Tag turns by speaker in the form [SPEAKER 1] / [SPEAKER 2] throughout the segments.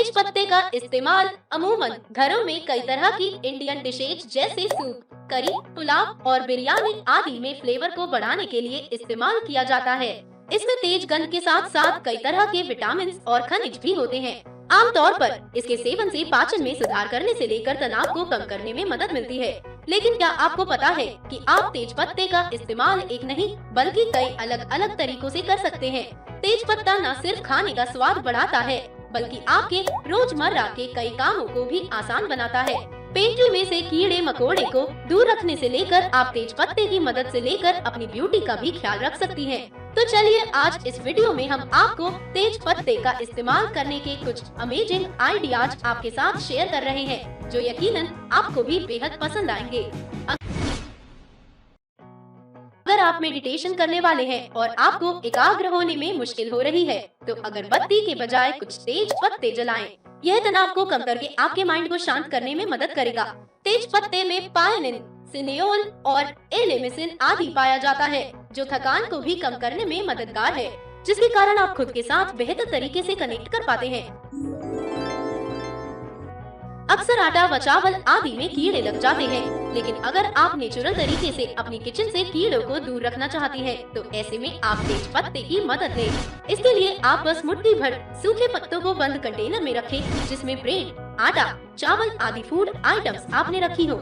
[SPEAKER 1] तेज पत्ते का इस्तेमाल अमूमन घरों में कई तरह की इंडियन डिशेज जैसे सूप, करी, पुलाव और बिरयानी आदि में फ्लेवर को बढ़ाने के लिए इस्तेमाल किया जाता है। इसमें तेज गंध के साथ साथ कई तरह के विटामिन और खनिज भी होते हैं। आमतौर पर इसके सेवन से पाचन में सुधार करने से लेकर तनाव को कम करने में मदद मिलती है। लेकिन क्या आपको पता है कि आप तेज पत्ते का इस्तेमाल एक नहीं बल्कि कई अलग अलग तरीकों से कर सकते हैं। तेज पत्ता न सिर्फ खाने का स्वाद बढ़ाता है बल्कि आपके रोजमर्रा के कई कामों को भी आसान बनाता है। पेट्री में से कीड़े मकोड़े को दूर रखने से लेकर आप तेज पत्ते की मदद से लेकर अपनी ब्यूटी का भी ख्याल रख सकती हैं। तो चलिए आज इस वीडियो में हम आपको तेज पत्ते का इस्तेमाल करने के कुछ अमेजिंग आइडियाज आपके साथ शेयर कर रहे हैं जो यकीनन आपको भी बेहद पसंद आएंगे। अगर आप मेडिटेशन करने वाले हैं और आपको एकाग्र होने में मुश्किल हो रही है तो अगरबत्ती के बजाय कुछ तेज पत्ते जलाएं। यह तनाव को कम करके आपके माइंड को शांत करने में मदद करेगा। तेज पत्ते में पायनिन, सिनेओल और एलेमिसिन आदि पाया जाता है जो थकान को भी कम करने में मददगार है, जिसके कारण आप खुद के साथ बेहतर तरीके से कनेक्ट कर पाते हैं। अक्सर आटा व चावल आदि में कीड़े लग जाते हैं, लेकिन अगर आप नेचुरल तरीके से अपनी किचन से कीड़ों को दूर रखना चाहती हैं, तो ऐसे में आप तेज पत्ते की मदद लें। इसके लिए आप बस मुट्ठी भर सूखे पत्तों को बंद कंटेनर में रखें जिसमें ब्रेड, आटा, चावल आदि फूड आइटम्स आपने रखी हो।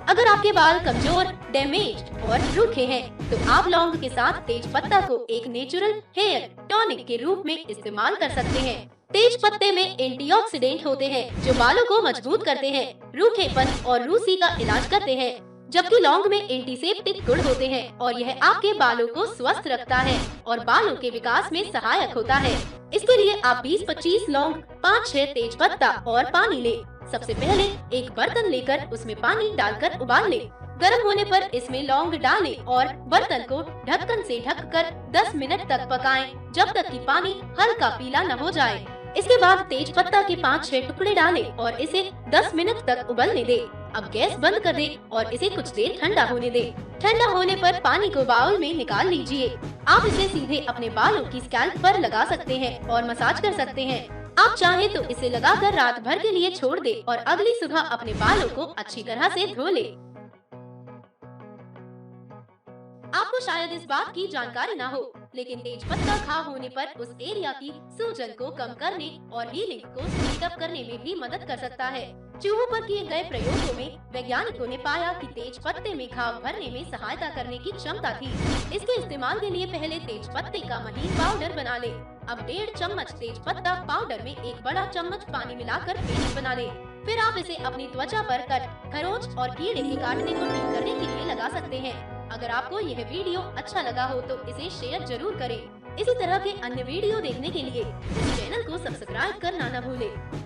[SPEAKER 1] अगर आपके बाल कमजोर, डैमेज्ड और रूखे हैं, तो आप लौंग के साथ तेज पत्ता को एक नेचुरल हेयर टॉनिक के रूप में इस्तेमाल कर सकते हैं। तेज पत्ते में एंटीऑक्सीडेंट होते हैं जो बालों को मजबूत करते हैं, रूखेपन और रूसी का इलाज करते हैं, जबकि लौंग में एंटीसेप्टिक गुण होते हैं और यह आपके बालों को स्वस्थ रखता है और बालों के विकास में सहायक होता है। इसके लिए आप 20-25 लौंग, 5-6 तेज पत्ता और पानी ले। सबसे पहले एक बर्तन लेकर उसमें पानी डालकर उबाल ले। गर्म होने पर इसमें लौंग डालें और बर्तन को ढक्कन से ढककर 10 मिनट तक पकाएं, जब तक कि पानी हल्का पीला न हो जाए। इसके बाद तेज पत्ता के 5-6 टुकड़े डालें और इसे 10 मिनट तक उबलने दे। अब गैस बंद कर दें और इसे कुछ देर ठंडा होने दें। ठंडा होने पर पानी को बाउल में निकाल लीजिए। आप इसे सीधे अपने बालों की स्कैल्प पर लगा सकते हैं और मसाज कर सकते हैं। आप चाहे तो इसे लगाकर रात भर के लिए छोड़ दे और अगली सुबह अपने बालों को अच्छी तरह से धो ले। आपको शायद इस बात की जानकारी ना हो, लेकिन तेज पत्ता खा होने पर उस एरिया की सूजन को कम करने और हीलिंग को स्पीड अप करने में भी मदद कर सकता है। चूहों पर किए गए प्रयोगों में वैज्ञानिकों ने पाया कि तेज पत्ते में घाव भरने में सहायता करने की क्षमता थी। इसके इस्तेमाल के लिए पहले तेज पत्ते का महीन पाउडर बना ले। अब 1.5 चम्मच तेज पत्ता पाउडर में 1 बड़ा चम्मच पानी मिलाकर पेस्ट बना ले। फिर आप इसे अपनी त्वचा पर कट, खरोंच और कीड़े के काटने को ठीक करने के लिए लगा सकते हैं। अगर आपको यह वीडियो अच्छा लगा हो तो इसे शेयर जरूर करें। इसी तरह के अन्य वीडियो देखने के लिए इस चैनल को सब्सक्राइब करना न भूलें।